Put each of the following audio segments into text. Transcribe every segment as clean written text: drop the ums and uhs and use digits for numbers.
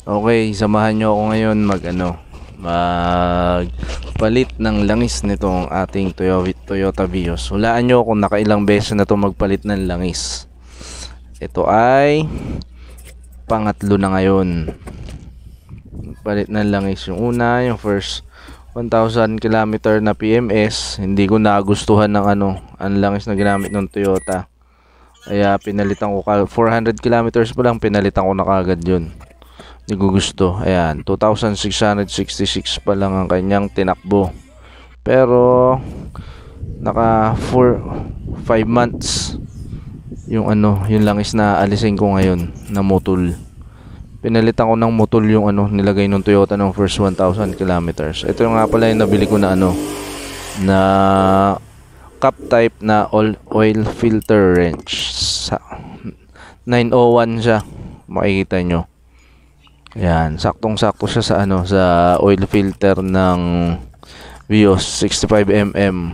Okay, samahan nyo ako ngayon magpalit ng langis nitong ating Toyota Vios. Hulaan nyo kung nakailang beses na to magpalit ng langis. Ito ay pangatlo na ngayon. Palit ng langis. Yung una, yung first 1,000 km na PMS, hindi ko nagustuhan ng ang langis na ginamit ng Toyota. Kaya pinalitan ko 400 kilometers pa lang, pinalitan ko na kagad yun. Hindi ko gusto. Ayan, 2,666 pa lang ang kanyang tinakbo. Pero naka 5 months yung yung langis na alisin ko ngayon na motol. Pinalitan ko ng motol yung nilagay ng Toyota ng first 1,000 kilometers. Ito nga pala yung nabili ko na na cup type na oil filter wrench. 901 siya. Makikita nyo. Yan, saktong-sakto siya sa sa oil filter ng Vios 65mm.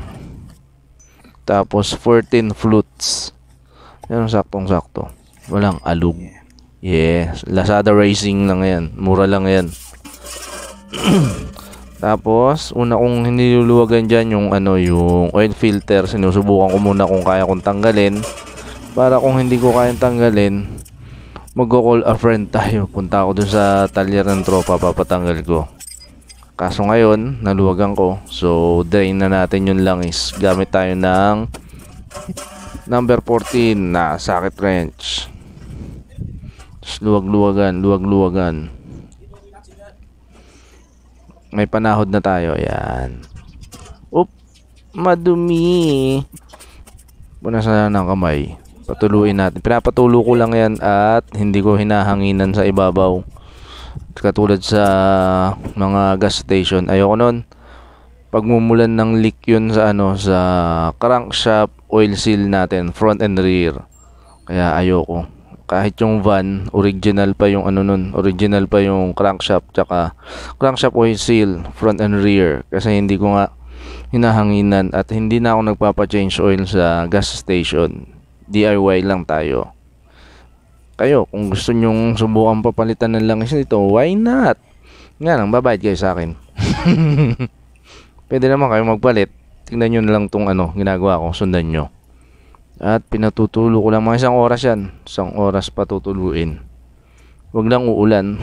Tapos 14 flutes. Yan, saktong-sakto. Walang alug. Yes, Lazada Racing lang yan. Mura lang yan. Tapos, una kong hiniluluwagan dyan yung yung oil filter. Sinusubukan ko muna kung kaya kong tanggalin. Para kung hindi ko kayang tanggalin, mag-call a friend tayo. Punta ako dun sa talyer ng tropa, papatanggal ko. Kaso ngayon, naluwagan ko. So, drain na natin yung langis. Gamit tayo ng number 14 na socket wrench. Luwag-luwagan. May panahod na tayo. Ayan. Oop! Madumi! Punasan na ng kamay. Patuluin natin. Pinapatulo ko lang yan at hindi ko hinahanginan sa ibabaw. Katulad sa mga gas station. Ayoko nun. Pagmumulan ng leak yun sa sa crankshaft oil seal natin, front and rear. Kaya ayoko. Kahit yung van, original pa yung original pa yung crankshaft tsaka crankshaft oil seal, front and rear. Kasi hindi ko nga hinahanginan at hindi na ako nagpapa-change oil sa gas station. DIY lang tayo. Kayo, kung gusto nyong subukan papalitan ng langis nito, why not? Nga lang, babayad kayo sa akin. Pwede naman kayo magpalit. Tingnan nyo na lang tong ginagawa ko, sundan nyo. At pinatutulo ko lang, mga 1 oras yan. 1 oras patutuluin. Huwag lang uulan.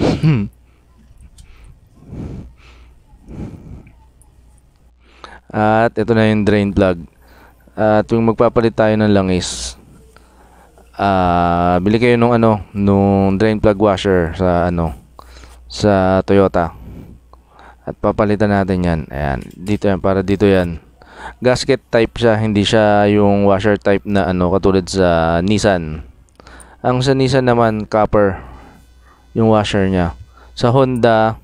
At ito na yung drain plug. At yung magpapalit tayo ng langis, bili kayo nung drain plug washer sa Toyota. At papalitan natin yan. Ayan, dito yan, para dito yan. Gasket type siya, hindi siya yung washer type na katulad sa Nissan. Ang sa Nissan naman copper yung washer niya. Sa Honda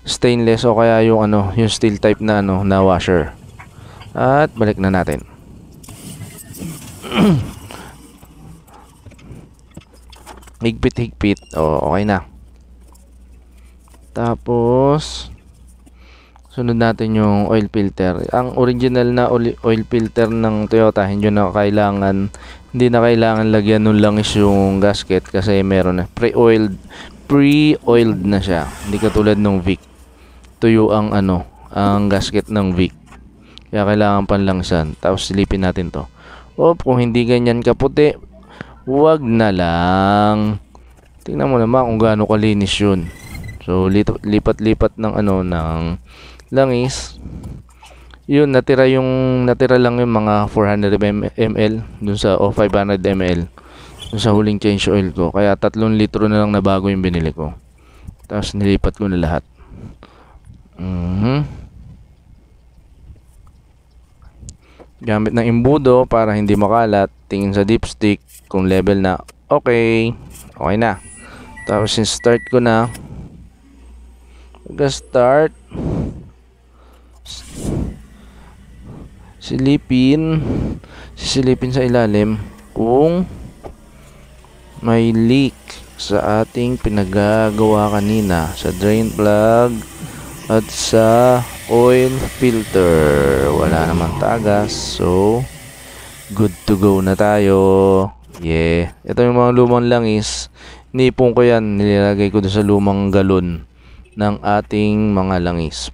stainless o kaya yung yung steel type na na washer. At balik na natin. Higpit. Okay na. Tapos sunod natin yung oil filter. Ang original na oil filter ng Toyota, hindi na kailangan lagyan ng langis yung gasket kasi meron na pre-oiled na siya. Hindi katulad ng Vic. Tuyo ang ang gasket ng Vic. Kaya kailangan panlangsan. Tapos silipin natin to. Kung hindi ganyan kaputi, wag na lang. Tingnan mo naman kung gaano kalinis yun. So lipat-lipat ng ng langis. Yun, natira lang yung mga 400 ml dun sa 500 ml dun sa huling change oil ko. Kaya 3 litro na lang na bago yung binili ko. Tapos nilipat ko na lahat. Gamit ng imbudo para hindi makalat. Tingin sa dipstick kung level na okay na. Tapos start ko na. Start. Sisilipin sa ilalim kung may leak sa ating pinagagawa kanina sa drain plug at sa oil filter. Wala namang tagas, so good to go na tayo. Yeah, ito yung mga lumang langis, Nipon ko yan, nilagay ko doon sa lumang galon ng ating mga langis